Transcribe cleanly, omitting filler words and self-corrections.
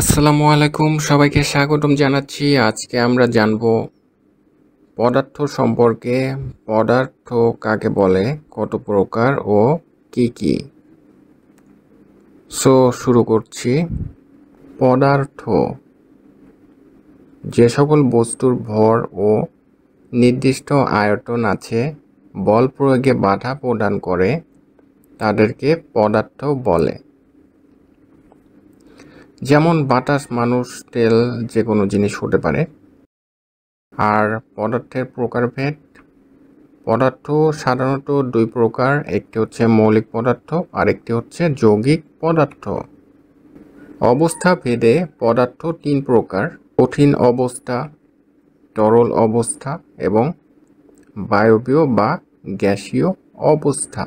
আসসালামু আলাইকুম, সবাইকে স্বাগতম জানাচ্ছি। আজকে আমরা জানব পদার্থ সম্পর্কে। পদার্থ কাকে বলে, কত প্রকার ও কি কি। শুরু করছি। পদার্থ যে সকল বস্তুর ভর ও নির্দিষ্ট আয়তন আছে, বল প্রয়োগে বাধা প্রদান করে, তাদেরকে পদার্থ বলে। যেমন বাতাস, মানুষ, তেল, যে কোনো জিনিস হতে পারে। আর পদার্থের প্রকারভেদ। পদার্থ সাধারণত দুই প্রকার, একটি হচ্ছে মৌলিক পদার্থ আর একটি হচ্ছে যৌগিক পদার্থ। অবস্থা ভেদে পদার্থ তিন প্রকার: কঠিন অবস্থা, তরল অবস্থা এবং বায়বীয় বা গ্যাসীয় অবস্থা।